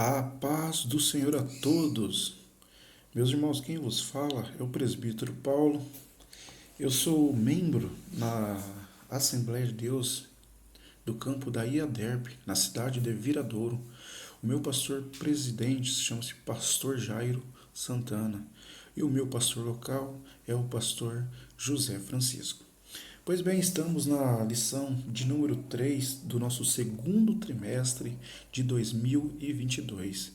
A paz do Senhor a todos. Meus irmãos, quem vos fala é o presbítero Paulo. Eu sou membro na Assembleia de Deus do campo da IADERP, na cidade de Viradouro. O meu pastor presidente chama-se Pastor Jairo Santana e o meu pastor local é o pastor José Francisco. Pois bem, estamos na lição de número 3 do nosso segundo trimestre de 2022.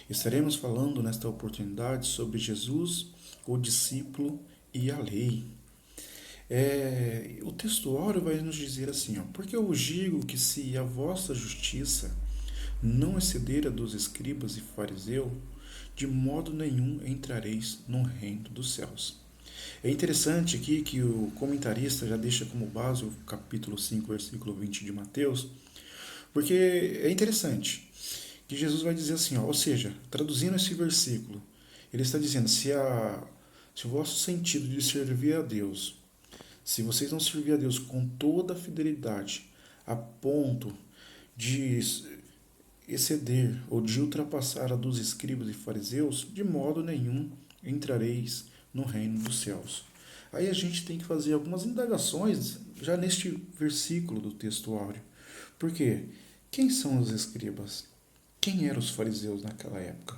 Estaremos falando nesta oportunidade sobre Jesus, o discípulo e a lei. O textuário vai nos dizer assim, porque eu vos digo que se a vossa justiça não exceder a dos escribas e fariseus, de modo nenhum entrareis no reino dos céus. É interessante aqui que o comentarista já deixa como base o capítulo 5, versículo 20 de Mateus, porque é interessante que Jesus vai dizer assim, ou seja, traduzindo esse versículo, ele está dizendo, se o vosso sentido de servir a Deus, se vocês não servir a Deus com toda a fidelidade, a ponto de exceder ou de ultrapassar a dos escribas e fariseus, de modo nenhum entrareis no reino dos céus. Aí a gente tem que fazer algumas indagações já neste versículo do texto áureo. Por quê? Quem são os escribas? Quem eram os fariseus naquela época?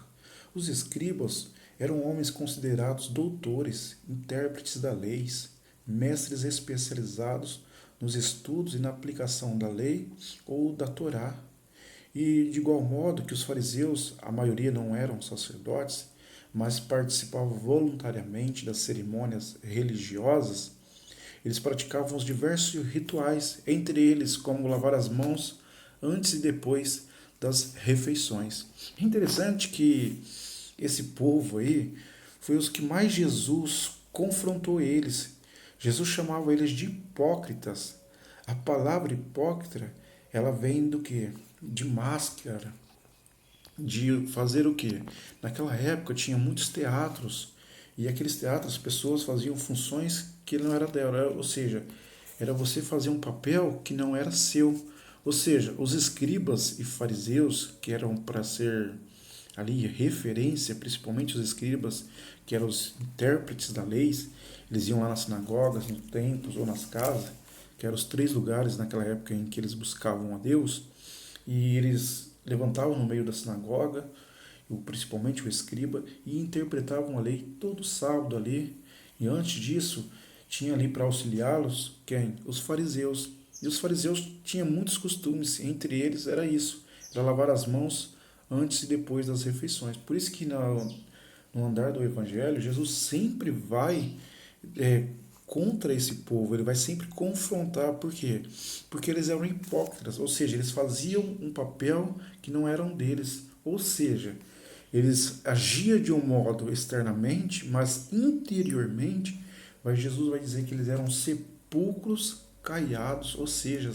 Os escribas eram homens considerados doutores, intérpretes da lei, mestres especializados nos estudos e na aplicação da lei ou da Torá. E de igual modo que os fariseus, a maioria não eram sacerdotes, mas participavam voluntariamente das cerimônias religiosas, eles praticavam os diversos rituais, entre eles como lavar as mãos antes e depois das refeições. É interessante que esse povo aí foi os que mais Jesus confrontou eles. Jesus chamava eles de hipócritas. A palavra hipócrita, ela vem do que? De máscara, de fazer o quê? Naquela época tinha muitos teatros e aqueles teatros as pessoas faziam funções que não era dela, ou seja, era você fazer um papel que não era seu. Ou seja, os escribas e fariseus, que eram para ser ali referência, principalmente os escribas, que eram os intérpretes da lei, eles iam lá nas sinagogas, nos templos ou nas casas, que eram os três lugares naquela época em que eles buscavam a Deus, e eles levantavam no meio da sinagoga, principalmente o escriba, e interpretavam a lei todo sábado ali. E antes disso, tinha ali para auxiliá-los quem? Os fariseus. E os fariseus tinham muitos costumes, entre eles era isso, era lavar as mãos antes e depois das refeições. Por isso que no andar do evangelho, Jesus sempre vai é, contra esse povo, ele vai sempre confrontar. Por quê? Porque eles eram hipócritas, ou seja, eles faziam um papel que não era deles, ou seja, eles agiam de um modo externamente, mas interiormente, Jesus vai dizer que eles eram sepulcros caiados, ou seja,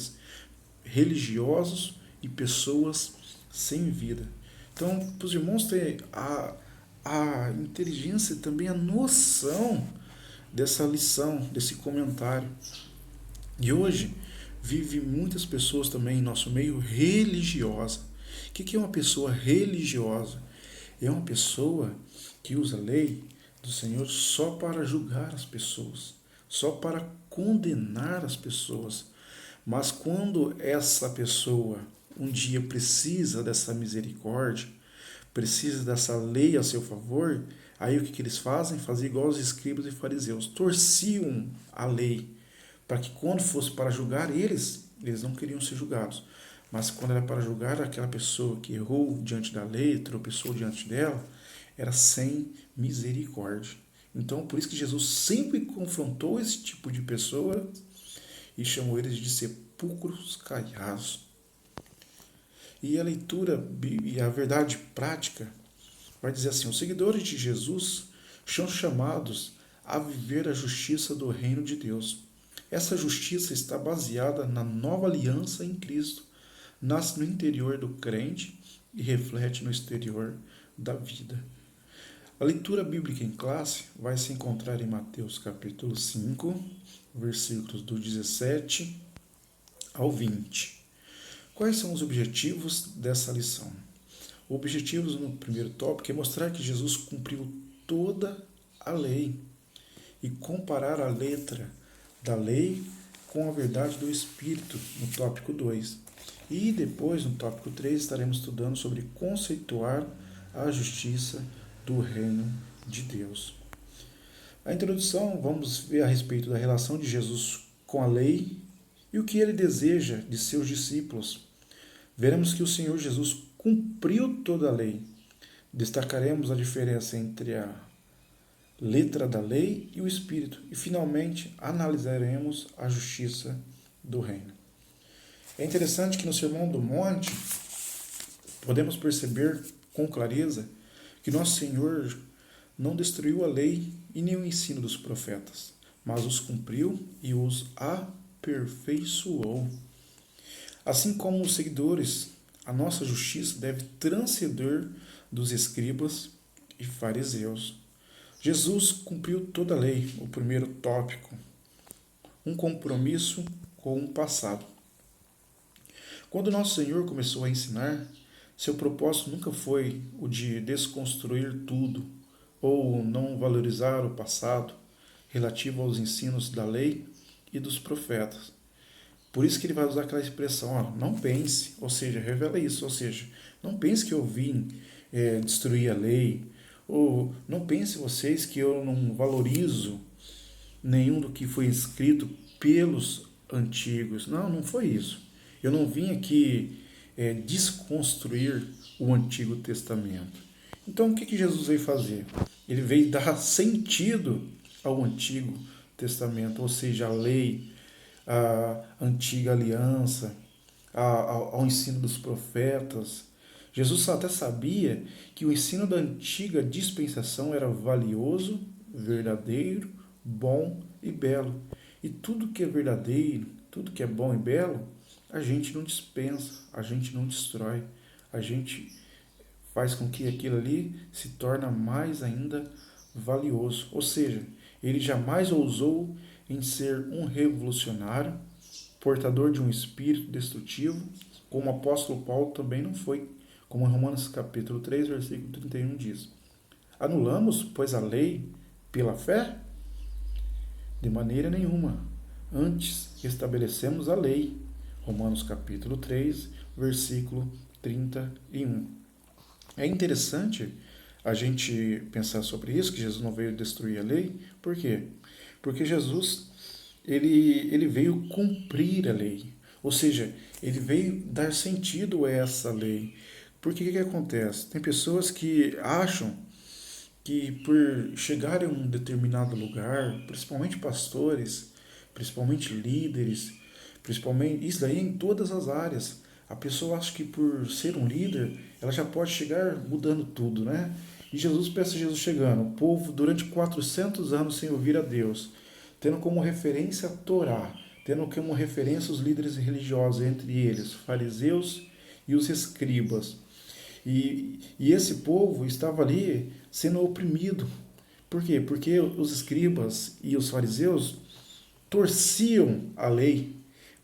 religiosos e pessoas sem vida. Então, para os irmãos terem a inteligência e também a noção dessa lição, desse comentário. E hoje vive muitas pessoas também em nosso meio religiosa. O que é uma pessoa religiosa? É uma pessoa que usa a lei do Senhor só para julgar as pessoas, só para condenar as pessoas. Mas quando essa pessoa um dia precisa dessa misericórdia, precisa dessa lei a seu favor, aí o que eles fazem? Fazem igual os escribas e fariseus, torciam a lei, para que quando fosse para julgar eles não queriam ser julgados. Mas quando era para julgar aquela pessoa que errou diante da lei, tropeçou diante dela, era sem misericórdia. Então, por isso que Jesus sempre confrontou esse tipo de pessoa e chamou eles de sepulcros caiados. E a leitura e a verdade prática vai dizer assim: os seguidores de Jesus são chamados a viver a justiça do reino de Deus. Essa justiça está baseada na nova aliança em Cristo, nasce no interior do crente e reflete no exterior da vida. A leitura bíblica em classe vai se encontrar em Mateus capítulo 5, versículos do 17 ao 20. Quais são os objetivos dessa lição? O objetivo no primeiro tópico é mostrar que Jesus cumpriu toda a lei e comparar a letra da lei com a verdade do Espírito, no tópico 2. E depois, no tópico 3, estaremos estudando sobre conceituar a justiça do reino de Deus. A introdução, vamos ver a respeito da relação de Jesus com a lei e o que ele deseja de seus discípulos. Veremos que o Senhor Jesus cumpriu toda a lei. Destacaremos a diferença entre a letra da lei e o Espírito. E, finalmente, analisaremos a justiça do reino. É interessante que no Sermão do Monte, podemos perceber com clareza que nosso Senhor não destruiu a lei e nem o ensino dos profetas, mas os cumpriu e os aperfeiçoou. Assim como os seguidores, a nossa justiça deve transcender dos escribas e fariseus. Jesus cumpriu toda a lei, o primeiro tópico, um compromisso com o passado. Quando nosso Senhor começou a ensinar, seu propósito nunca foi o de desconstruir tudo ou não valorizar o passado relativo aos ensinos da lei e dos profetas. Por isso que ele vai usar aquela expressão, não pense, ou seja, revela isso, ou seja, não pense que eu vim destruir a lei, ou não pense vocês que eu não valorizo nenhum do que foi escrito pelos antigos. Não, não foi isso. Eu não vim aqui desconstruir o Antigo Testamento. Então, o que Jesus veio fazer? Ele veio dar sentido ao Antigo Testamento, ou seja, a lei, a antiga aliança, ao ensino dos profetas. Jesus até sabia que o ensino da antiga dispensação era valioso, verdadeiro, bom e belo. E tudo que é verdadeiro, tudo que é bom e belo, a gente não dispensa, a gente não destrói, a gente faz com que aquilo ali se torne mais ainda valioso. Ou seja, ele jamais ousou em ser um revolucionário, portador de um espírito destrutivo, como o apóstolo Paulo também não foi, como em Romanos capítulo 3, versículo 31 diz. Anulamos, pois, a lei pela fé? De maneira nenhuma. Antes, estabelecemos a lei. Romanos capítulo 3, versículo 31. É interessante a gente pensar sobre isso, que Jesus não veio destruir a lei. Por quê? Porque Jesus ele veio cumprir a lei. Ou seja, ele veio dar sentido a essa lei. Porque o que acontece? Tem pessoas que acham que por chegarem a um determinado lugar, principalmente pastores, principalmente líderes, principalmente isso daí em todas as áreas, a pessoa acha que por ser um líder, ela já pode chegar mudando tudo, né? E Jesus, pensa Jesus chegando, o povo durante 400 anos sem ouvir a Deus, tendo como referência a Torá, tendo como referência os líderes religiosos, entre eles, fariseus e os escribas. E esse povo estava ali sendo oprimido. Por quê? Porque os escribas e os fariseus torciam a lei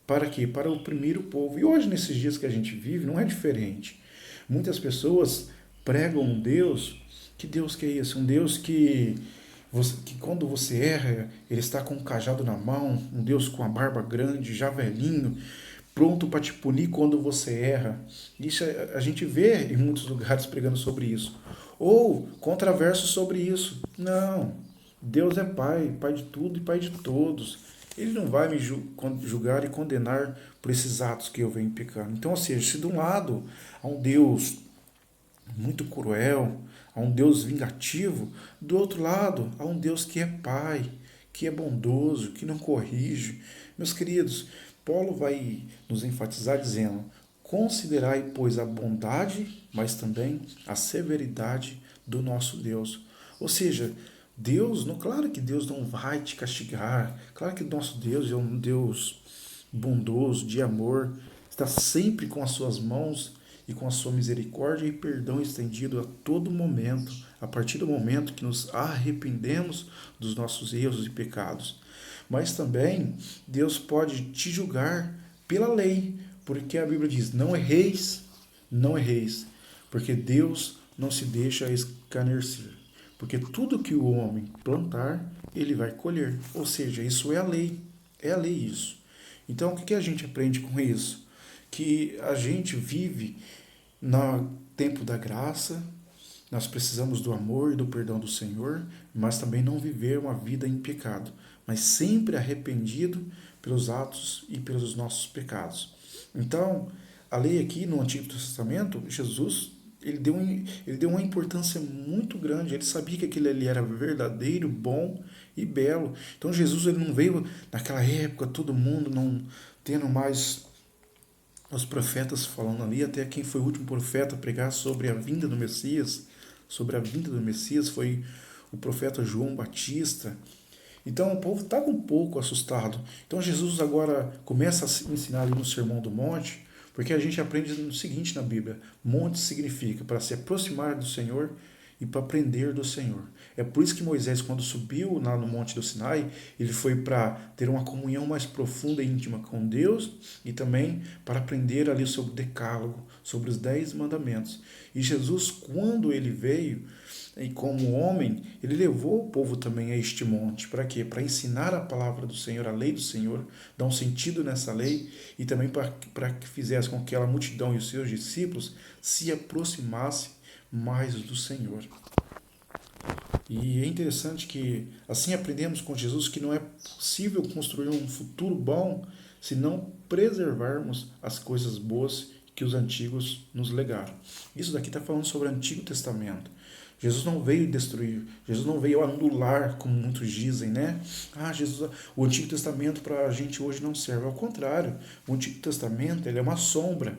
para quê? Para oprimir o povo. E hoje, nesses dias que a gente vive, não é diferente. Muitas pessoas pregam um Deus, que Deus que é esse? Um Deus que quando você erra, ele está com um cajado na mão, um Deus com a barba grande, já velhinho, pronto para te punir quando você erra. Isso a gente vê em muitos lugares pregando sobre isso. Ou contraversos sobre isso. Não, Deus é Pai, Pai de tudo e Pai de todos. Ele não vai me julgar e condenar por esses atos que eu venho pecando. Então, ou seja, se de um lado há um Deus muito cruel, há um Deus vingativo, do outro lado há um Deus que é Pai, que é bondoso, que não corrige. Meus queridos, Paulo vai nos enfatizar dizendo: considerai, pois, a bondade, mas também a severidade do nosso Deus. Ou seja, Deus, claro que Deus não vai te castigar, claro que o nosso Deus é um Deus bondoso, de amor, está sempre com as suas mãos e com a sua misericórdia e perdão estendido a todo momento, a partir do momento que nos arrependemos dos nossos erros e pecados. Mas também Deus pode te julgar pela lei, porque a Bíblia diz: não erreis, não erreis. porque Deus não se deixa escarnecer. Porque tudo que o homem plantar, ele vai colher. Ou seja, isso é a lei. É a lei isso. Então, o que a gente aprende com isso? Que a gente vive no tempo da graça, nós precisamos do amor e do perdão do Senhor, mas também não viver uma vida em pecado, mas sempre arrependido pelos atos e pelos nossos pecados. Então, a lei aqui no Antigo Testamento, Jesus ele deu uma importância muito grande. Ele sabia que aquilo ali era verdadeiro, bom e belo. Então Jesus ele não veio naquela época, todo mundo não tendo mais os profetas falando ali, até quem foi o último profeta a pregar sobre a vinda do Messias, foi o profeta João Batista. Então o povo estava um pouco assustado. Então Jesus agora começa a ensinar ali no Sermão do Monte, porque a gente aprende o seguinte na Bíblia: monte significa para se aproximar do Senhor e para aprender do Senhor. É por isso que Moisés, quando subiu lá no Monte do Sinai, ele foi para ter uma comunhão mais profunda e íntima com Deus e também para aprender ali sobre o Decálogo, sobre os 10 mandamentos. E Jesus, quando ele veio, e como homem, ele levou o povo também a este monte. Para quê? Para ensinar a palavra do Senhor, a lei do Senhor, dar um sentido nessa lei e também para que fizesse com que aquela multidão e os seus discípulos se aproximassem mais do Senhor. E é interessante que assim aprendemos com Jesus que não é possível construir um futuro bom se não preservarmos as coisas boas que os antigos nos legaram. Isso daqui está falando sobre o Antigo Testamento. Jesus não veio destruir, Jesus não veio anular, como muitos dizem, né? Jesus, o Antigo Testamento para a gente hoje não serve. Ao contrário, o Antigo Testamento ele é uma sombra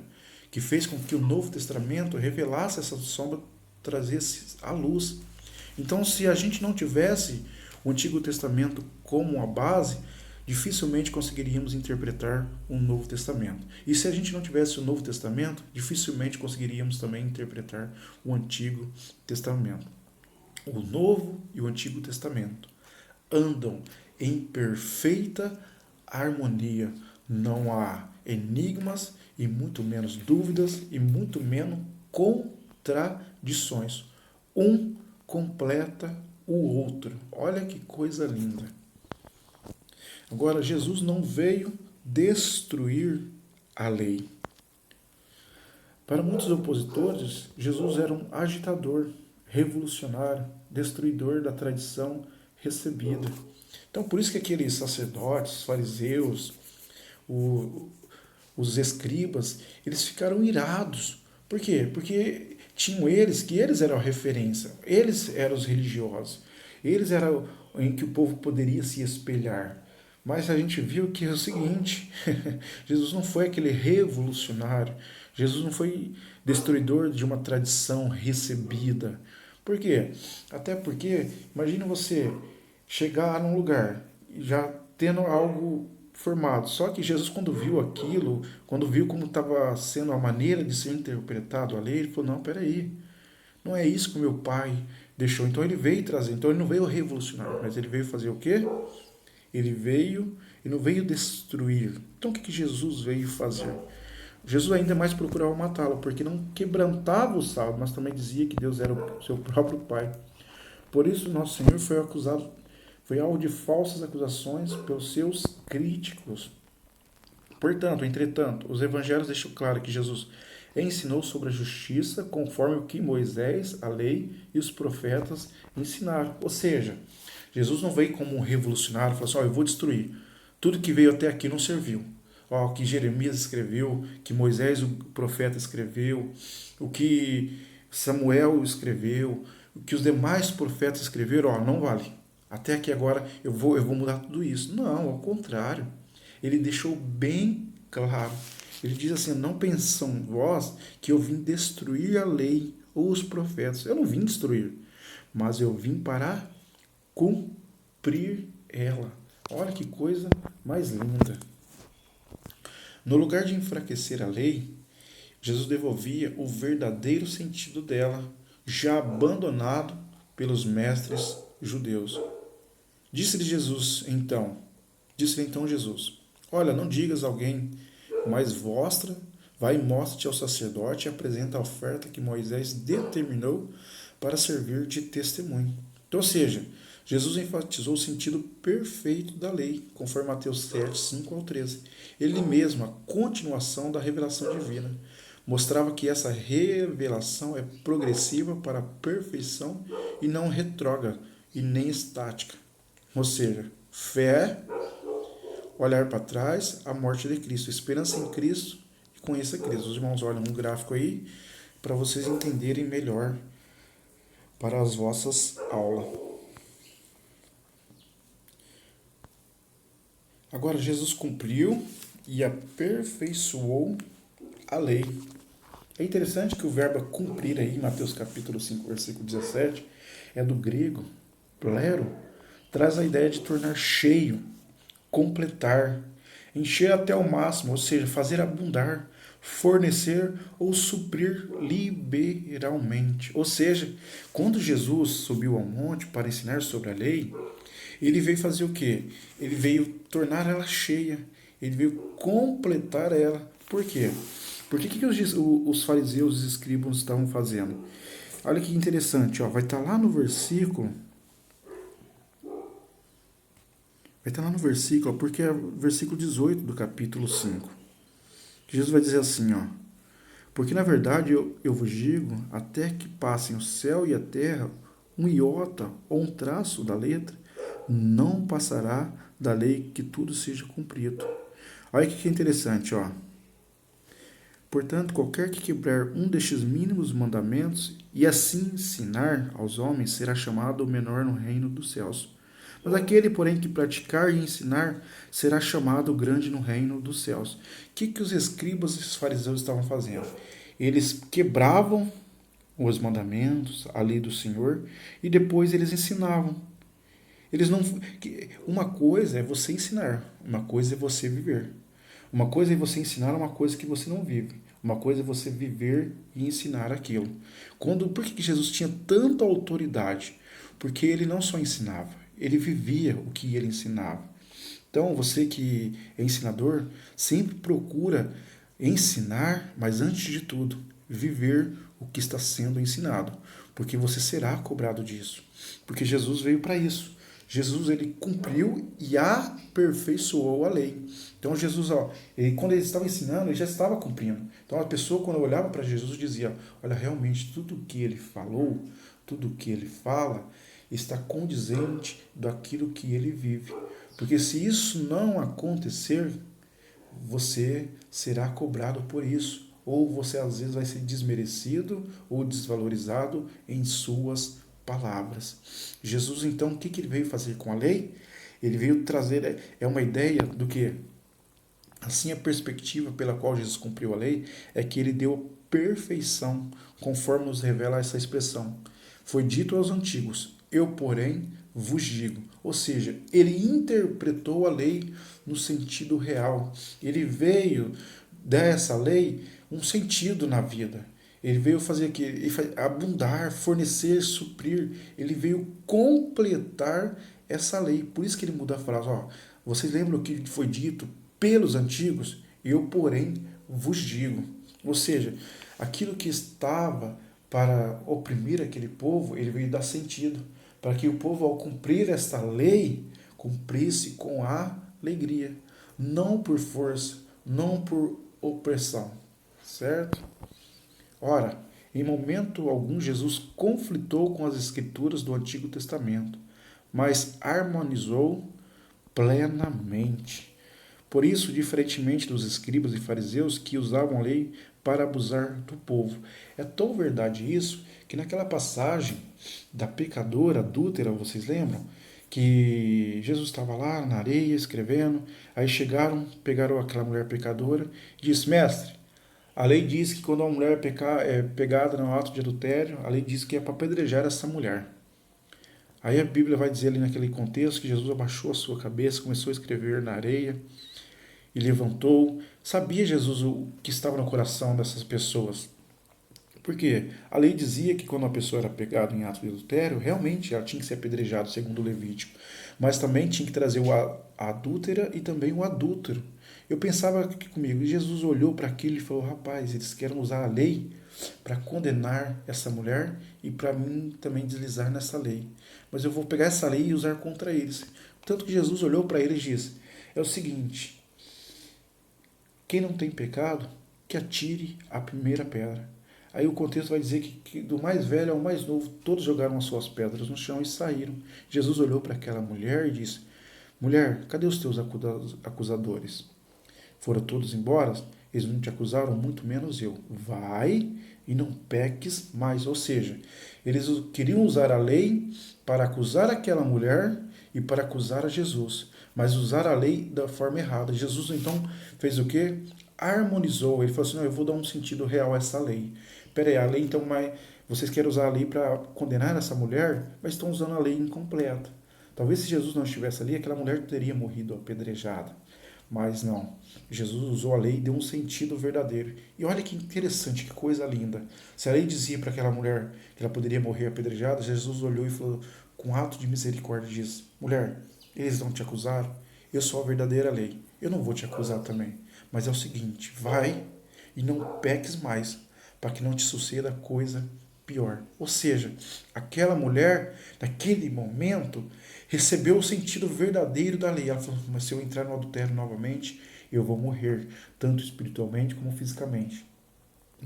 que fez com que o Novo Testamento revelasse essa sombra, trazesse à luz. Então, se a gente não tivesse o Antigo Testamento como a base, dificilmente conseguiríamos interpretar o Novo Testamento. E se a gente não tivesse o Novo Testamento, dificilmente conseguiríamos também interpretar o Antigo Testamento. O Novo e o Antigo Testamento andam em perfeita harmonia. Não há enigmas e muito menos dúvidas e muito menos contradições. Um completa o outro. Olha que coisa linda. Agora, Jesus não veio destruir a lei. Para muitos opositores, Jesus era um agitador, revolucionário, destruidor da tradição recebida. Então, por isso que aqueles sacerdotes, fariseus, os escribas, eles ficaram irados. Por quê? Porque tinham que eles eram a referência, eles eram os religiosos, eles eram em que o povo poderia se espelhar. Mas a gente viu que é o seguinte, Jesus não foi aquele revolucionário, Jesus não foi destruidor de uma tradição recebida. Por quê? Até porque, imagina você chegar num lugar já tendo algo formado. Só que Jesus, quando viu aquilo, quando viu como estava sendo a maneira de ser interpretado a lei, ele falou, não, peraí, não é isso que o meu pai deixou. Então ele veio trazer, então ele não veio revolucionar, mas ele veio fazer o quê? Ele não veio destruir. Então o que Jesus veio fazer? Jesus ainda mais procurava matá-lo, porque não quebrantava o sábado, mas também dizia que Deus era o seu próprio Pai. Por isso nosso Senhor foi alvo de falsas acusações pelos seus críticos. Portanto, entretanto, os evangelhos deixam claro que Jesus ensinou sobre a justiça conforme o que Moisés, a lei e os profetas ensinaram. Ou seja, Jesus não veio como um revolucionário, falou assim, eu vou destruir. Tudo que veio até aqui não serviu. O que Jeremias escreveu, que Moisés, o profeta, escreveu, o que Samuel escreveu, o que os demais profetas escreveram, não vale. Até aqui agora eu vou mudar tudo isso. Não, ao contrário. Ele deixou bem claro. Ele diz assim, não pensam vós que eu vim destruir a lei ou os profetas. Eu não vim destruir, mas eu vim para cumprir ela. Olha que coisa mais linda. No lugar de enfraquecer a lei, Jesus devolvia o verdadeiro sentido dela, já abandonado pelos mestres judeus. Disse-lhe então Jesus, olha, não digas a alguém, mas Vai e mostra-te ao sacerdote e apresenta a oferta que Moisés determinou para servir de testemunho. Então, ou seja, Jesus enfatizou o sentido perfeito da lei, conforme Mateus 7, 5 ao 13. Ele mesmo, a continuação da revelação divina, mostrava que essa revelação é progressiva para a perfeição e não retrógrada e nem estática. Ou seja, fé, olhar para trás, a morte de Cristo, esperança em Cristo e conheça Cristo. Os irmãos olham um gráfico aí para vocês entenderem melhor para as vossas aulas. Agora Jesus cumpriu e aperfeiçoou a lei. É interessante que o verbo cumprir aí, em Mateus capítulo 5, versículo 17, é do grego, plero, traz a ideia de tornar cheio, completar, encher até o máximo, ou seja, fazer abundar, fornecer ou suprir liberalmente. Ou seja, quando Jesus subiu ao monte para ensinar sobre a lei, ele veio fazer o quê? Ele veio tornar ela cheia, ele veio completar ela. Por quê? Por que os fariseus e os escribas estavam fazendo? Olha que interessante, ó, vai estar lá no versículo. Vai estar lá no versículo, porque é o versículo 18 do capítulo 5. Jesus vai dizer assim, ó. Porque na verdade eu vos digo, até que passem o céu e a terra, um iota ou um traço da letra, não passará da lei que tudo seja cumprido. Olha que interessante, ó. Portanto, qualquer que quebrar um destes mínimos mandamentos e assim ensinar aos homens será chamado o menor no reino dos céus. Mas aquele, porém, que praticar e ensinar será chamado grande no reino dos céus. O que os escribas e os fariseus estavam fazendo? Eles quebravam os mandamentos, a lei do Senhor, e depois eles ensinavam. Eles não. Uma coisa é você ensinar, uma coisa é você viver. Uma coisa é você ensinar uma coisa que você não vive. Uma coisa é você viver e ensinar aquilo. Por que Jesus tinha tanta autoridade? Porque ele não só ensinava, ele vivia o que ele ensinava. Então, você que é ensinador, sempre procura ensinar, mas antes de tudo, viver o que está sendo ensinado. Porque você será cobrado disso. Porque Jesus veio para isso. Jesus ele cumpriu e aperfeiçoou a lei. Então Jesus, quando ele estava ensinando, ele já estava cumprindo. Então a pessoa quando olhava para Jesus dizia, olha, realmente tudo que ele falou, tudo que ele fala, está condizente daquilo que ele vive. Porque se isso não acontecer, você será cobrado por isso. Ou você às vezes vai ser desmerecido ou desvalorizado em suas palavras. Jesus, então, o que ele veio fazer com a lei? Ele veio trazer, uma ideia do que? Assim, a perspectiva pela qual Jesus cumpriu a lei é que ele deu perfeição, conforme nos revela essa expressão. Foi dito aos antigos, eu, porém, vos digo. Ou seja, ele interpretou a lei no sentido real. Ele veio dessa lei um sentido na vida. Ele veio fazer aqui, abundar, fornecer, suprir. Ele veio completar essa lei. Por isso que ele muda a frase. Vocês lembram o que foi dito pelos antigos? Eu, porém, vos digo. Ou seja, aquilo que estava para oprimir aquele povo, ele veio dar sentido. Para que o povo, ao cumprir esta lei, cumprisse com alegria. Não por força, não por opressão. Certo? Ora, em momento algum Jesus conflitou com as escrituras do Antigo Testamento, mas harmonizou plenamente. Por isso, diferentemente dos escribas e fariseus que usavam a lei para abusar do povo. É tão verdade isso que naquela passagem da pecadora adúltera, vocês lembram? Que Jesus estava lá na areia escrevendo, aí chegaram, pegaram aquela mulher pecadora e disse, mestre, a lei diz que quando uma mulher é pegada no ato de adultério, a lei diz que é para apedrejar essa mulher. Aí a Bíblia vai dizer ali naquele contexto que Jesus abaixou a sua cabeça, começou a escrever na areia e levantou. Sabia Jesus o que estava no coração dessas pessoas? Porque a lei dizia que quando uma pessoa era pegada em ato de adultério, realmente ela tinha que ser apedrejada, segundo o Levítico. Mas também tinha que trazer a adúltera e também o adúltero. Eu pensava aqui comigo, e Jesus olhou para aquilo e falou, rapaz, eles querem usar a lei para condenar essa mulher e para mim também deslizar nessa lei. Mas eu vou pegar essa lei e usar contra eles. Tanto que Jesus olhou para eles e disse, é o seguinte, quem não tem pecado, que atire a primeira pedra. Aí o contexto vai dizer que do mais velho ao mais novo, todos jogaram as suas pedras no chão e saíram. Jesus olhou para aquela mulher e disse, mulher, cadê os teus acusadores? Foram todos embora? Eles não te acusaram, muito menos eu. Vai e não peques mais. Ou seja, eles queriam usar a lei para acusar aquela mulher e para acusar a Jesus, mas usar a lei da forma errada. Jesus então fez o quê? Harmonizou. Ele falou assim, não, eu vou dar um sentido real a essa lei. Peraí, a lei então, mas vocês querem usar a lei para condenar essa mulher, mas estão usando a lei incompleta. Talvez se Jesus não estivesse ali, aquela mulher teria morrido apedrejada. Mas não. Jesus usou a lei e deu um sentido verdadeiro. E olha que interessante, que coisa linda. Se a lei dizia para aquela mulher que ela poderia morrer apedrejada, Jesus olhou e falou, com ato de misericórdia, diz, mulher, eles não te acusaram? Eu sou a verdadeira lei. Eu não vou te acusar também. Mas é o seguinte, vai e não peques mais, para que não te suceda coisa pior. Ou seja, aquela mulher, naquele momento, recebeu o sentido verdadeiro da lei. Ela falou, mas se eu entrar no adultério novamente, eu vou morrer, tanto espiritualmente como fisicamente.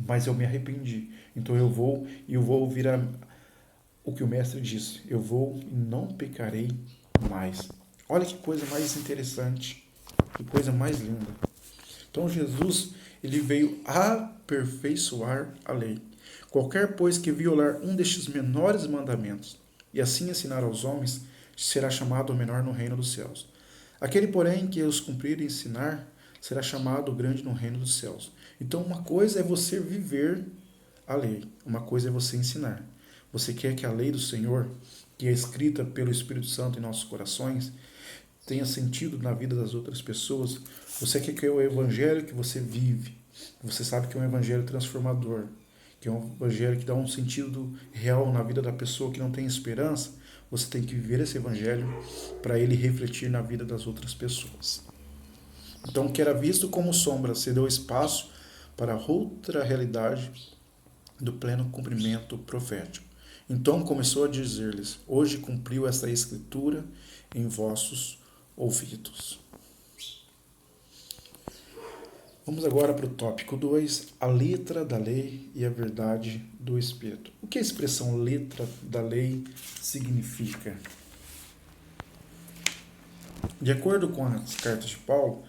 Mas eu me arrependi. Então eu vou virar o que o mestre disse. Eu vou e não pecarei mais. Olha que coisa mais interessante, que coisa mais linda. Então Jesus, ele veio aperfeiçoar a lei. Qualquer, pois, que violar um destes menores mandamentos e assim ensinar aos homens, será chamado o menor no reino dos céus. Aquele, porém, que os cumprir e ensinar, será chamado o grande no reino dos céus. Então, uma coisa é você viver a lei, uma coisa é você ensinar. Você quer que a lei do Senhor, que é escrita pelo Espírito Santo em nossos corações, tenha sentido na vida das outras pessoas? Você quer que o evangelho que você vive, você sabe que é um evangelho transformador, que é um evangelho que dá um sentido real na vida da pessoa que não tem esperança, você tem que viver esse evangelho para ele refletir na vida das outras pessoas. Então, o que era visto como sombra se deu espaço para outra realidade do pleno cumprimento profético. Então começou a dizer-lhes, hoje cumpriu esta escritura em vossos ouvidos. Vamos agora para o tópico 2, a letra da lei e a verdade do Espírito. O que a expressão letra da lei significa? De acordo com as cartas de Paulo,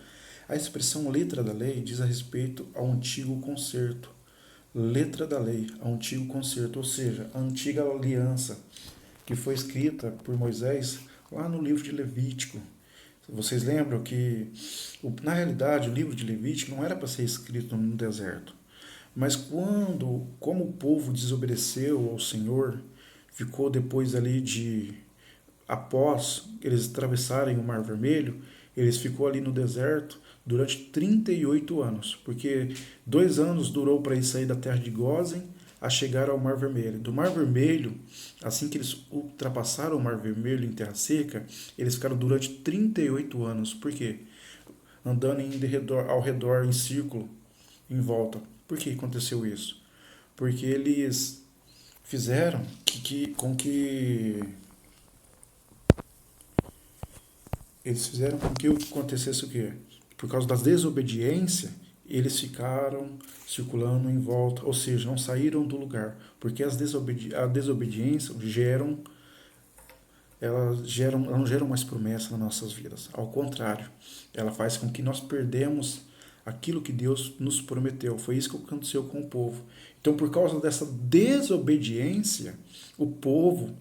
a expressão letra da lei diz a respeito ao antigo concerto. Letra da lei, ao antigo concerto, ou seja, a antiga aliança que foi escrita por Moisés lá no livro de Levítico. Vocês lembram que, na realidade, o livro de Levítico não era para ser escrito no deserto. Mas como o povo desobedeceu ao Senhor, ficou depois ali após eles atravessarem o Mar Vermelho, eles ficou ali no deserto durante 38 anos, porque 2 anos durou para eles sair da terra de Gósen a chegar ao Mar Vermelho. Do Mar Vermelho, assim que eles ultrapassaram o Mar Vermelho em terra seca, eles ficaram durante 38 anos. Por quê? Andando ao redor, em círculo, em volta. Por que aconteceu isso? Porque eles fizeram com que acontecesse o quê? Por causa da desobediência, eles ficaram circulando em volta, ou seja, não saíram do lugar, porque a desobediência ela não gera mais promessa nas nossas vidas. Ao contrário, ela faz com que nós perdemos aquilo que Deus nos prometeu. Foi isso que aconteceu com o povo. Então, por causa dessa desobediência, o povo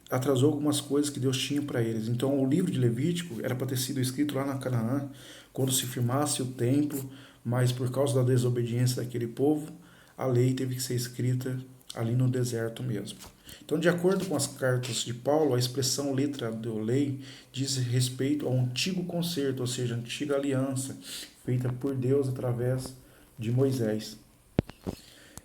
atrasou algumas coisas que Deus tinha para eles. Então, o livro de Levítico era para ter sido escrito lá na Canaã, quando se firmasse o templo, mas por causa da desobediência daquele povo, a lei teve que ser escrita ali no deserto mesmo. Então, de acordo com as cartas de Paulo, a expressão letra da lei diz respeito ao antigo concerto, ou seja, a antiga aliança, feita por Deus através de Moisés.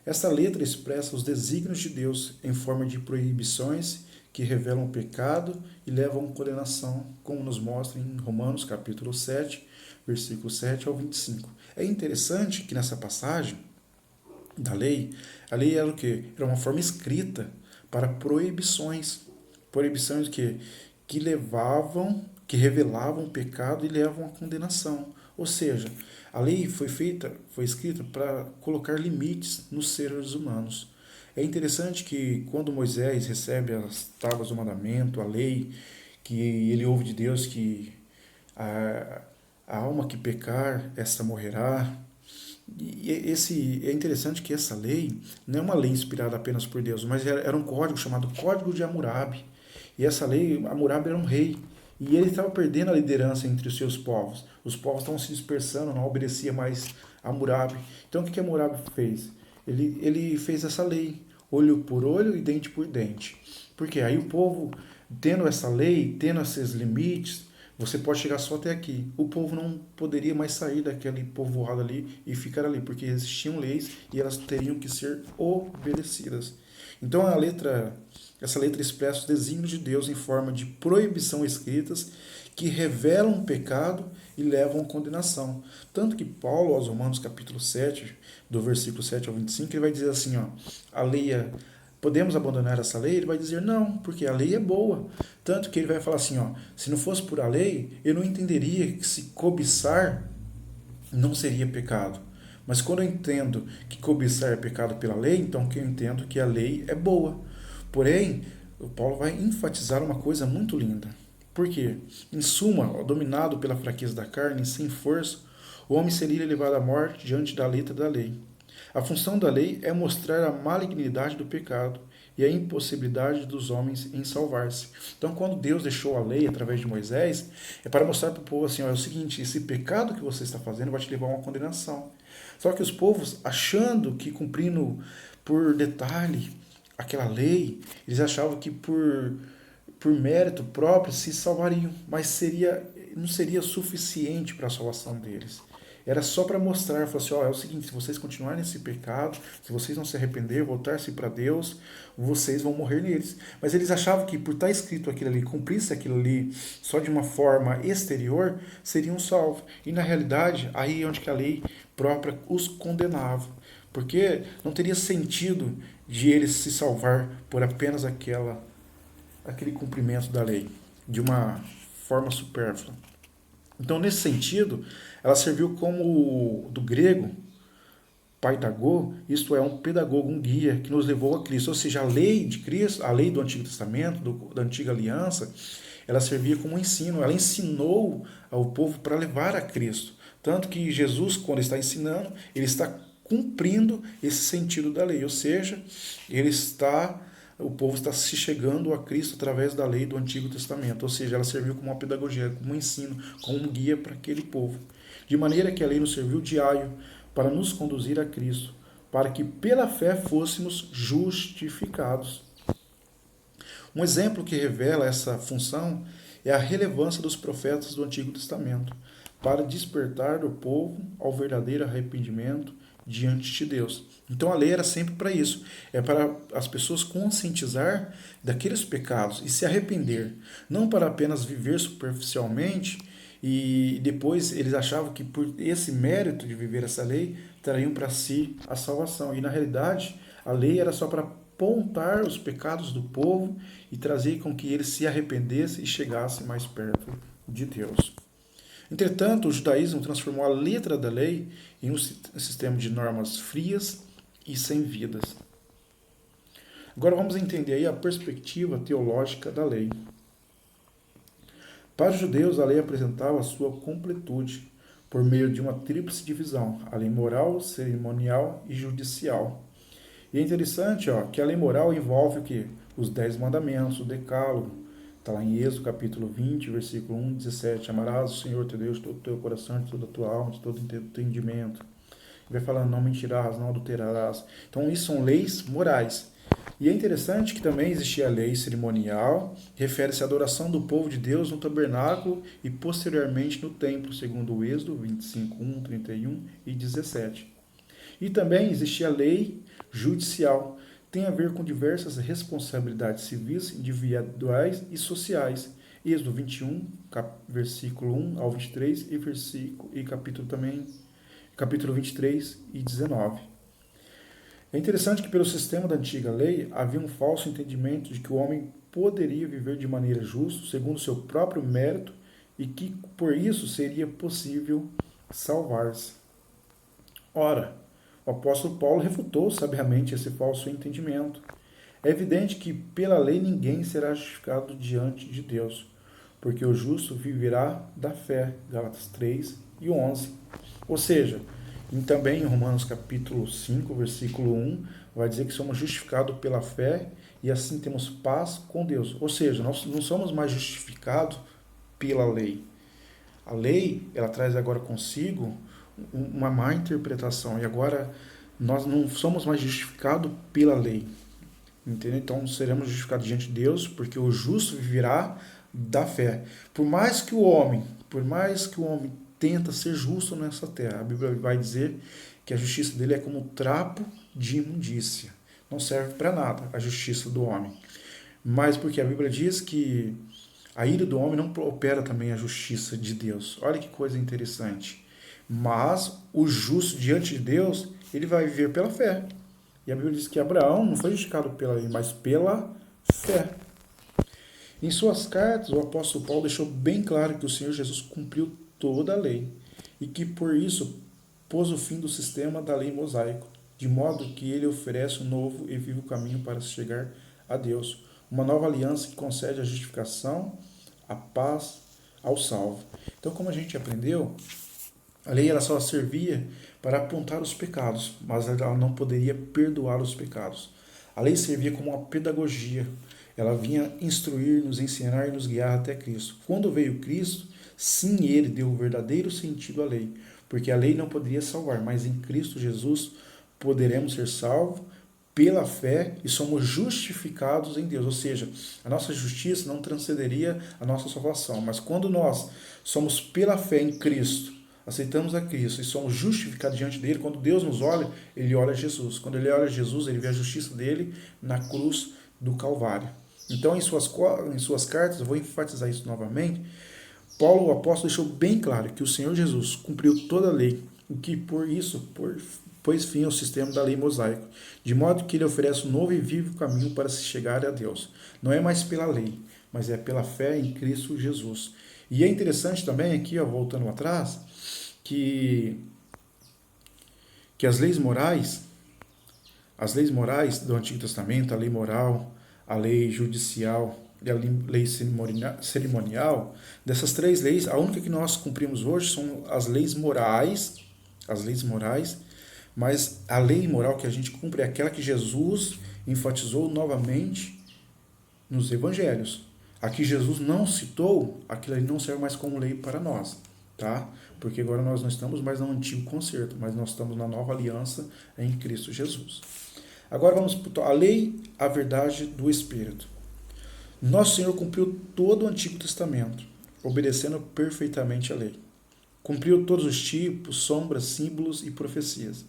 Essa letra expressa os desígnios de Deus em forma de proibições que revelam o pecado e levam à condenação, como nos mostra em Romanos capítulo 7, versículo 7 ao 25. É interessante que nessa passagem da lei, a lei era o quê? Era uma forma escrita para proibições. Proibições que revelavam o pecado e levam à condenação. Ou seja, a lei foi escrita para colocar limites nos seres humanos. É interessante que quando Moisés recebe as tábuas do mandamento, a lei, que ele ouve de Deus que a, a alma que pecar, essa morrerá. É interessante que essa lei não é uma lei inspirada apenas por Deus, mas era um código chamado Código de Hammurabi. E essa lei, Hammurabi era um rei. E ele estava perdendo a liderança entre os seus povos. Os povos estavam se dispersando, não obedecia mais a Hammurabi. Então o que Hammurabi fez? Ele fez essa lei, olho por olho e dente por dente. Porque aí o povo, tendo essa lei, tendo esses limites, você pode chegar só até aqui. O povo não poderia mais sair daquele povoado ali e ficar ali, porque existiam leis e elas teriam que ser obedecidas. Então essa letra expressa os desígnios de Deus em forma de proibição escritas que revelam o pecado e levam à condenação. Tanto que Paulo, aos Romanos capítulo 7, do versículo 7 ao 25, ele vai dizer assim, ó, a lei podemos abandonar essa lei? Ele vai dizer não, porque a lei é boa. Tanto que ele vai falar assim, ó, se não fosse por a lei, eu não entenderia que se cobiçar não seria pecado. Mas quando eu entendo que cobiçar é pecado pela lei, então que eu entendo que a lei é boa. Porém, o Paulo vai enfatizar uma coisa muito linda. Por quê? Em suma, dominado pela fraqueza da carne, sem força, o homem seria levado à morte diante da letra da lei. A função da lei é mostrar a malignidade do pecado e a impossibilidade dos homens em salvar-se. Então, quando Deus deixou a lei através de Moisés, é para mostrar para o povo assim, ó, é o seguinte, esse pecado que você está fazendo vai te levar a uma condenação. Só que os povos, achando que cumprindo por detalhe aquela lei, eles achavam que por mérito próprio se salvariam, mas não seria suficiente para a salvação deles. Era só para mostrar, falar assim, ó, é o seguinte, se vocês continuarem nesse pecado, se vocês não se arrepender, voltar-se para Deus, vocês vão morrer neles. Mas eles achavam que por estar escrito aquilo ali, cumprisse aquilo ali só de uma forma exterior, seriam salvos. E na realidade, aí é onde que a lei própria os condenava. Porque não teria sentido de eles se salvar por apenas aquele cumprimento da lei, de uma forma supérflua. Então, nesse sentido, ela serviu como, do grego, paidagô, isto é, um pedagogo, um guia que nos levou a Cristo. Ou seja, a lei de Cristo, a lei do Antigo Testamento, da Antiga Aliança, ela servia como ensino, ela ensinou ao povo para levar a Cristo. Tanto que Jesus, quando está ensinando, ele está cumprindo esse sentido da lei, ou seja, o povo está se chegando a Cristo através da lei do Antigo Testamento, ou seja, ela serviu como uma pedagogia, como um ensino, como um guia para aquele povo. De maneira que a lei nos serviu de aio para nos conduzir a Cristo, para que pela fé fôssemos justificados. Um exemplo que revela essa função é a relevância dos profetas do Antigo Testamento, para despertar o povo ao verdadeiro arrependimento diante de Deus. Então a lei era sempre para isso, é para as pessoas conscientizar daqueles pecados e se arrepender, não para apenas viver superficialmente e depois eles achavam que por esse mérito de viver essa lei trariam para si a salvação. E na realidade a lei era só para apontar os pecados do povo e trazer com que eles se arrependessem e chegassem mais perto de Deus. Entretanto, o judaísmo transformou a letra da lei em um sistema de normas frias e sem vidas. Agora vamos entender aí a perspectiva teológica da lei. Para os judeus, a lei apresentava a sua completude por meio de uma tríplice divisão, a lei moral, cerimonial e judicial. E é interessante que a lei moral envolve o quê? Os 10 mandamentos, o decálogo. Está lá em Êxodo, capítulo 20, versículo 1, 17. Amarás o Senhor teu Deus de todo o teu coração, de toda a tua alma, de todo o teu entendimento. Vai falando, não mentirás, não adulterarás. Então, isso são leis morais. E é interessante que também existia a lei cerimonial, refere-se à adoração do povo de Deus no tabernáculo e posteriormente no templo, segundo o Êxodo 25, 1, 31 e 17. E também existia a lei judicial, tem a ver com diversas responsabilidades civis, individuais e sociais. Êxodo 21, versículo 1 ao 23 e capítulo 23 e 19. É interessante que pelo sistema da antiga lei havia um falso entendimento de que o homem poderia viver de maneira justa, segundo seu próprio mérito, e que por isso seria possível salvar-se. Ora, o apóstolo Paulo refutou sabiamente esse falso entendimento. É evidente que pela lei ninguém será justificado diante de Deus, porque o justo viverá da fé. Gálatas 3 e 11. Ou seja, e também em Romanos capítulo 5, versículo 1, vai dizer que somos justificados pela fé e assim temos paz com Deus. Ou seja, nós não somos mais justificados pela lei. A lei, ela traz agora consigo uma má interpretação e agora nós não somos mais justificados pela lei. Entendeu? Então seremos justificados diante de Deus porque o justo viverá da fé. Por mais que o homem tenta ser justo nessa terra, a Bíblia vai dizer que a justiça dele é como trapo de imundícia. Não serve para nada a justiça do homem. Mas porque a Bíblia diz que a ira do homem não opera também a justiça de Deus. Olha que coisa interessante. Mas o justo diante de Deus, ele vai viver pela fé. E a Bíblia diz que Abraão não foi justificado pela lei, mas pela fé. Em suas cartas, o apóstolo Paulo deixou bem claro que o Senhor Jesus cumpriu toda a lei e que por isso pôs o fim do sistema da lei mosaico, de modo que ele oferece um novo e vivo caminho para chegar a Deus, uma nova aliança que concede a justificação, a paz ao salvo. Então, como a gente aprendeu, a lei ela só servia para apontar os pecados, mas ela não poderia perdoar os pecados. A lei servia como uma pedagogia. Ela vinha instruir, nos ensinar e nos guiar até Cristo. Quando veio Cristo, sim, ele deu o verdadeiro sentido à lei, porque a lei não poderia salvar, mas em Cristo Jesus poderemos ser salvos pela fé e somos justificados em Deus. Ou seja, a nossa justiça não transcenderia a nossa salvação, mas quando nós somos pela fé em Cristo, aceitamos a Cristo e somos justificados diante dele, quando Deus nos olha, ele olha Jesus. Quando ele olha Jesus, ele vê a justiça dele na cruz do Calvário. Então, em suas cartas, eu vou enfatizar isso novamente, Paulo, o apóstolo, deixou bem claro que o Senhor Jesus cumpriu toda a lei, o que por isso pôs fim ao sistema da lei mosaico, de modo que ele oferece um novo e vivo caminho para se chegar a Deus. Não é mais pela lei, mas é pela fé em Cristo Jesus. E é interessante também aqui, voltando atrás, que as leis morais do Antigo Testamento, a lei moral, a lei judicial e a lei cerimonial, dessas três leis, a única que nós cumprimos hoje são as leis morais, mas a lei moral que a gente cumpre é aquela que Jesus enfatizou novamente nos evangelhos. A que Jesus não citou, aquilo ali não serve mais como lei para nós, tá? Porque agora nós não estamos mais no antigo concerto, mas nós estamos na nova aliança em Cristo Jesus. Agora vamos para a lei, a verdade do Espírito. Nosso Senhor cumpriu todo o Antigo Testamento, obedecendo perfeitamente a lei. Cumpriu todos os tipos, sombras, símbolos e profecias.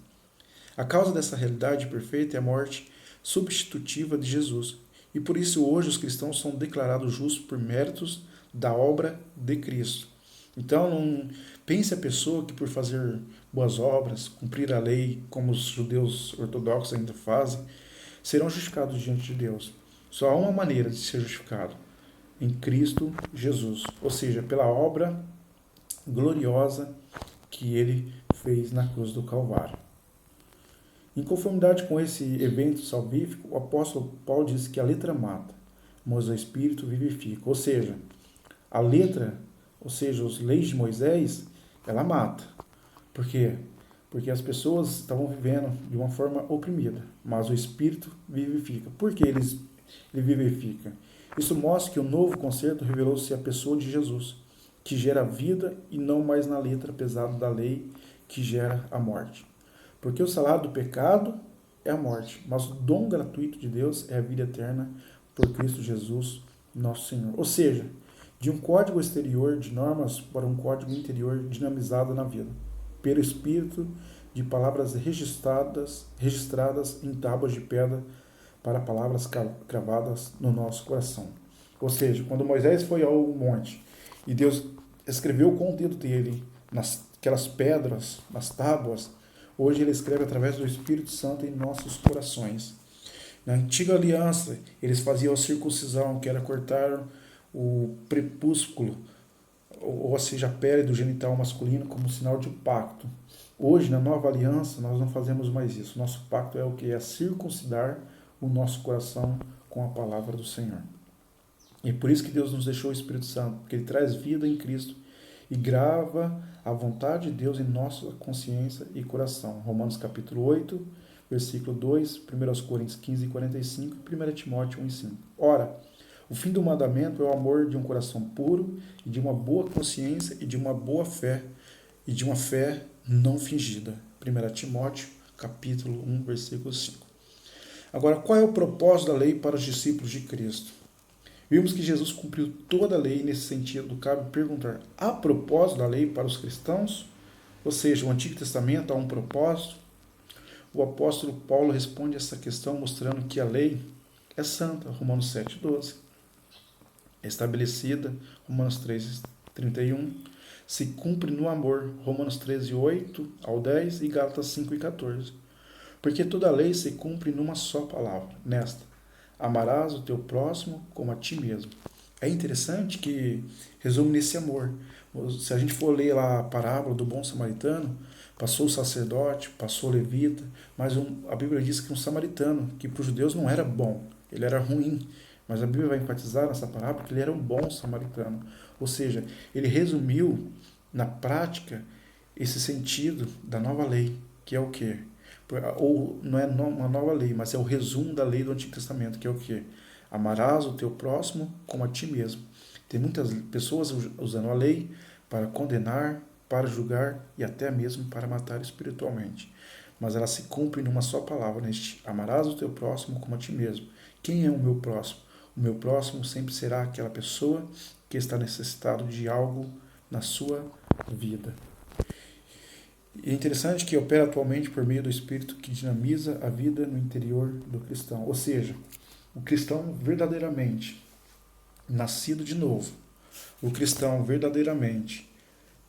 A causa dessa realidade perfeita é a morte substitutiva de Jesus. E por isso hoje os cristãos são declarados justos por méritos da obra de Cristo. Então não pense a pessoa que por fazer boas obras, cumprir a lei, como os judeus ortodoxos ainda fazem, serão justificados diante de Deus. Só há uma maneira de ser justificado, em Cristo Jesus, ou seja, pela obra gloriosa que ele fez na cruz do Calvário. Em conformidade com esse evento salvífico, o apóstolo Paulo diz que a letra mata, mas o Espírito vivifica. Ou seja, a letra, ou seja, as leis de Moisés, ela mata. Por quê? Porque as pessoas estavam vivendo de uma forma oprimida, mas o Espírito vivifica. Por que ele vivifica? Isso mostra que o novo concerto revelou-se a pessoa de Jesus, que gera vida e não mais na letra pesada da lei que gera a morte. Porque o salário do pecado é a morte, mas o dom gratuito de Deus é a vida eterna por Cristo Jesus, nosso Senhor. Ou seja, de um código exterior de normas para um código interior dinamizado na vida, pelo Espírito de palavras registradas em tábuas de pedra para palavras cravadas no nosso coração. Ou seja, quando Moisés foi ao monte e Deus escreveu com o dedo dele naquelas pedras, nas tábuas, hoje ele escreve através do Espírito Santo em nossos corações. Na antiga aliança, eles faziam a circuncisão, que era cortar o prepúsculo, ou seja, a pele do genital masculino como sinal de pacto. Hoje, na nova aliança, nós não fazemos mais isso. Nosso pacto é o que? É circuncidar o nosso coração com a palavra do Senhor. E por isso que Deus nos deixou o Espírito Santo, porque ele traz vida em Cristo e grava a vontade de Deus em nossa consciência e coração. Romanos capítulo 8, versículo 2, 1 Coríntios 15 e 45, 1 Timóteo 1 e 5. Ora, o fim do mandamento é o amor de um coração puro e de uma boa consciência e de uma boa fé e de uma fé não fingida. 1 Timóteo capítulo 1, versículo 5. Agora, qual é o propósito da lei para os discípulos de Cristo? Vimos que Jesus cumpriu toda a lei nesse sentido. Cabe perguntar, há propósito da lei para os cristãos? Ou seja, o Antigo Testamento há um propósito? O apóstolo Paulo responde essa questão mostrando que a lei é santa, Romanos 7,12. É estabelecida, Romanos 3,31. Se cumpre no amor, Romanos 13,8 ao 10 e Gálatas 5,14. Porque toda a lei se cumpre numa só palavra, nesta: amarás o teu próximo como a ti mesmo. É interessante que resume nesse amor. Se a gente for ler lá a parábola do bom samaritano, passou o sacerdote, passou o levita, mas a Bíblia diz que um samaritano, que para os judeus não era bom, ele era ruim, mas a Bíblia vai enfatizar nessa parábola que ele era um bom samaritano. Ou seja, ele resumiu na prática esse sentido da nova lei, que é o quê? Ou não é uma nova lei, mas é o resumo da lei do Antigo Testamento, que é o quê? Amarás o teu próximo como a ti mesmo. Tem muitas pessoas usando a lei para condenar, para julgar e até mesmo para matar espiritualmente. Mas ela se cumpre numa só palavra, neste: amarás o teu próximo como a ti mesmo. Quem é o meu próximo? O meu próximo sempre será aquela pessoa que está necessitado de algo na sua vida. E é interessante que opera atualmente por meio do Espírito que dinamiza a vida no interior do cristão. Ou seja, o cristão verdadeiramente nascido de novo, o cristão verdadeiramente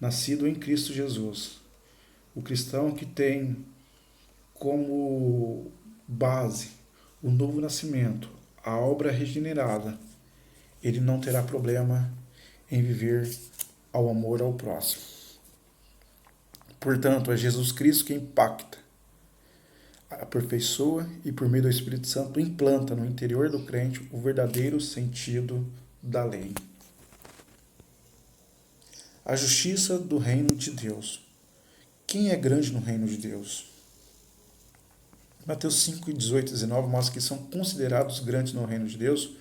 nascido em Cristo Jesus, o cristão que tem como base o novo nascimento, a obra regenerada, ele não terá problema em viver ao amor ao próximo. Portanto, é Jesus Cristo que impacta, aperfeiçoa e, por meio do Espírito Santo, implanta no interior do crente o verdadeiro sentido da lei. A justiça do reino de Deus. Quem é grande no reino de Deus? Mateus 5, 18 e 19 mostra que são considerados grandes no reino de Deus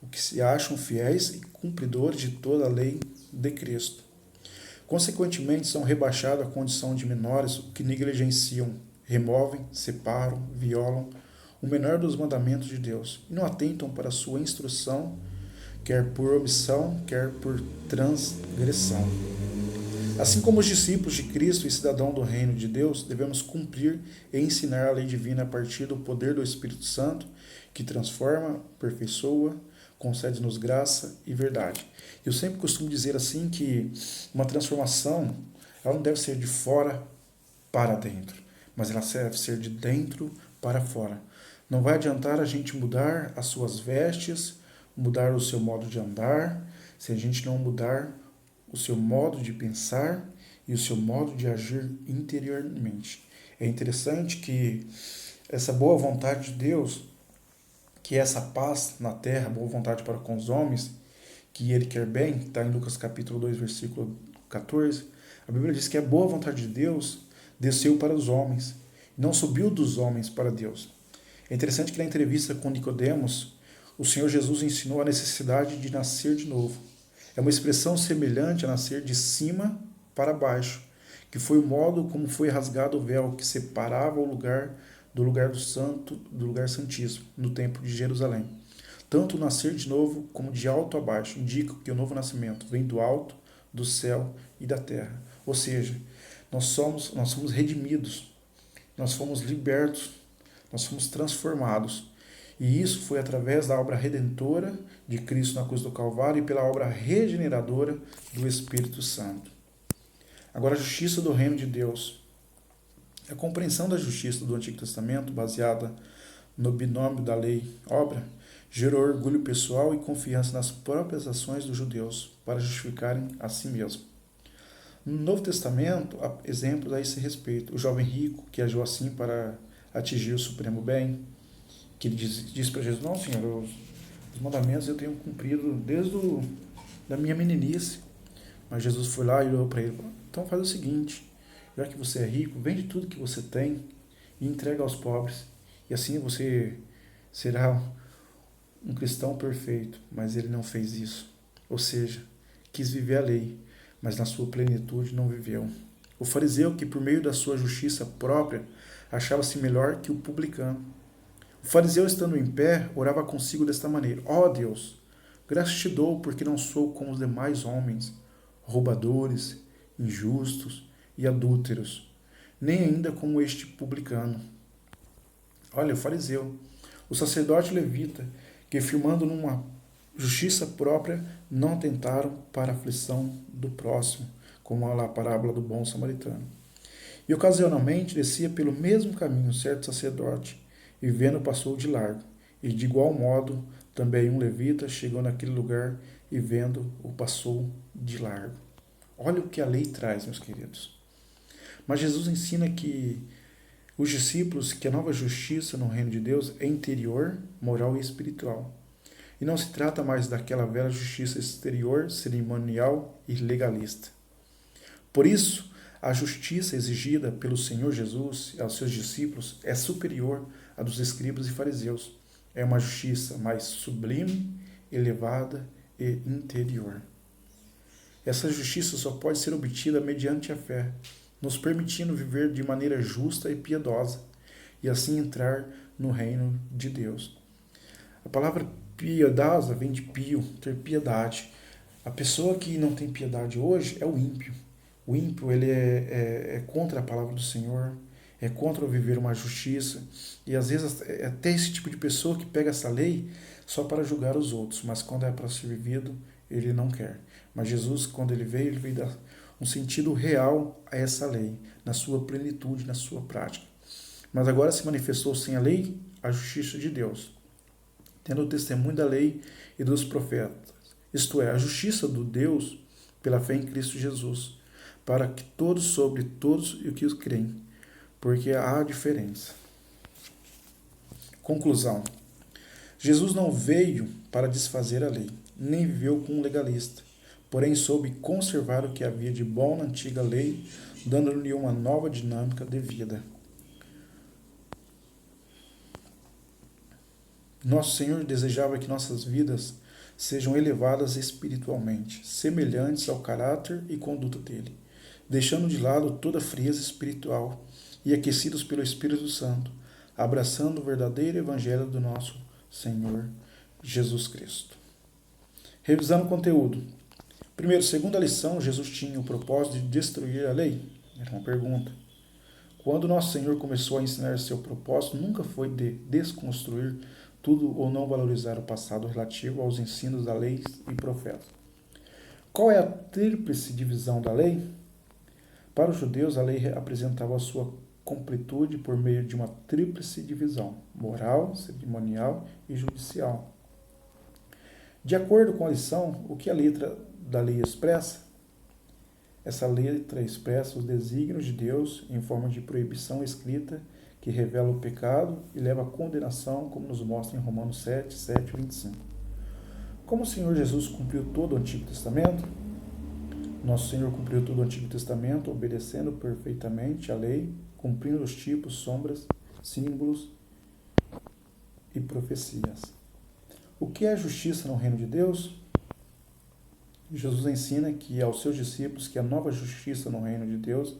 os que se acham fiéis e cumpridores de toda a lei de Cristo. Consequentemente, são rebaixados à condição de menores, o que negligenciam, removem, separam, violam o menor dos mandamentos de Deus e não atentam para a sua instrução, quer por omissão, quer por transgressão. Assim como os discípulos de Cristo e cidadão do reino de Deus, devemos cumprir e ensinar a lei divina a partir do poder do Espírito Santo, que transforma, aperfeiçoa, concede-nos graça e verdade. Eu sempre costumo dizer assim que uma transformação, ela não deve ser de fora para dentro, mas ela deve ser de dentro para fora. Não vai adiantar a gente mudar as suas vestes, mudar o seu modo de andar, se a gente não mudar o seu modo de pensar e o seu modo de agir interiormente. É interessante que essa boa vontade de Deus, que é essa paz na terra, boa vontade para com os homens, que ele quer bem, está em Lucas capítulo 2, versículo 14, a Bíblia diz que a boa vontade de Deus desceu para os homens, não subiu dos homens para Deus. É interessante que na entrevista com Nicodemos, o Senhor Jesus ensinou a necessidade de nascer de novo. É uma expressão semelhante a nascer de cima para baixo, que foi o modo como foi rasgado o véu que separava o lugar do lugar do santo, do lugar santíssimo, no templo de Jerusalém. Tanto o nascer de novo como de alto a baixo indicam que o novo nascimento vem do alto, do céu e da terra. Ou seja, nós somos redimidos, nós fomos libertos, nós fomos transformados. E isso foi através da obra redentora de Cristo na cruz do Calvário e pela obra regeneradora do Espírito Santo. Agora, a justiça do reino de Deus. A compreensão da justiça do Antigo Testamento, baseada no binômio da lei-obra, gerou orgulho pessoal e confiança nas próprias ações dos judeus para justificarem a si mesmos. No Novo Testamento, há exemplos a esse respeito. O jovem rico, que agiu assim para atingir o supremo bem, que ele diz para Jesus: não, Senhor, os mandamentos eu tenho cumprido desde da minha meninice. Mas Jesus foi lá e olhou para ele: então faz o seguinte, já que você é rico, vende tudo que você tem e entrega aos pobres, e assim você será um cristão perfeito. Mas ele não fez isso. Ou seja, quis viver a lei, mas na sua plenitude não viveu. O fariseu, que por meio da sua justiça própria achava-se melhor que o publicano. O fariseu, estando em pé, orava consigo desta maneira: ó Deus, graças te dou, porque não sou como os demais homens, roubadores, injustos e adúlteros, nem ainda como este publicano. Olha, o fariseu. O sacerdote levita, que firmando numa justiça própria, não atentaram para a aflição do próximo, como a parábola do bom samaritano. E ocasionalmente descia pelo mesmo caminho certo sacerdote, e vendo passou de largo. E de igual modo também um levita chegou naquele lugar e vendo o passou de largo. Olha o que a lei traz, meus queridos. Mas Jesus ensina que os discípulos que a nova justiça no reino de Deus é interior, moral e espiritual. E não se trata mais daquela velha justiça exterior, cerimonial e legalista. Por isso, a justiça exigida pelo Senhor Jesus aos seus discípulos é superior à dos escribas e fariseus. É uma justiça mais sublime, elevada e interior. Essa justiça só pode ser obtida mediante a fé, nos permitindo viver de maneira justa e piedosa, e assim entrar no reino de Deus. A palavra piedosa vem de pio, ter piedade. A pessoa que não tem piedade hoje é o ímpio. O ímpio, ele é contra a palavra do Senhor, é contra viver uma justiça, e às vezes é até esse tipo de pessoa que pega essa lei só para julgar os outros, mas quando é para ser vivido, ele não quer. Mas Jesus, quando ele veio dar um sentido real a essa lei, na sua plenitude, na sua prática. Mas agora se manifestou sem a lei a justiça de Deus, tendo o testemunho da lei e dos profetas, isto é, a justiça do Deus pela fé em Cristo Jesus, para que todos, sobre todos e o que os creem, porque há diferença. Conclusão. Jesus não veio para desfazer a lei, nem viveu como um legalista, porém soube conservar o que havia de bom na antiga lei, dando-lhe uma nova dinâmica de vida. Nosso Senhor desejava que nossas vidas sejam elevadas espiritualmente, semelhantes ao caráter e conduta dele, deixando de lado toda frieza espiritual e aquecidos pelo Espírito Santo, abraçando o verdadeiro evangelho do nosso Senhor Jesus Cristo. Revisando o conteúdo. Primeiro, segunda lição, Jesus tinha o propósito de destruir a lei? Era uma pergunta. Quando nosso Senhor começou a ensinar seu propósito, nunca foi de desconstruir tudo ou não valorizar o passado relativo aos ensinos da lei e profetas. Qual é a tríplice divisão da lei? Para os judeus, a lei apresentava a sua completude por meio de uma tríplice divisão: moral, cerimonial e judicial. De acordo com a lição, o que a letra da lei expressa? Essa letra expressa os desígnios de Deus em forma de proibição escrita que revela o pecado e leva à condenação, como nos mostra em Romanos 7, 7 e 25. Como o Senhor Jesus cumpriu todo o Antigo Testamento? Nosso Senhor cumpriu todo o Antigo Testamento, obedecendo perfeitamente a lei, cumprindo os tipos, sombras, símbolos e profecias. O que é justiça no reino de Deus? Jesus ensina que aos seus discípulos que a nova justiça no reino de Deus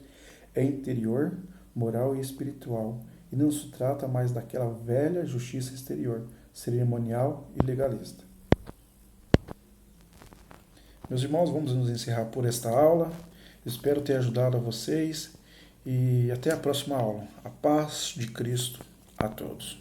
é interior, moral e espiritual, e não se trata mais daquela velha justiça exterior, cerimonial e legalista. Meus irmãos, vamos nos encerrar por esta aula. Espero ter ajudado a vocês e até a próxima aula. A paz de Cristo a todos.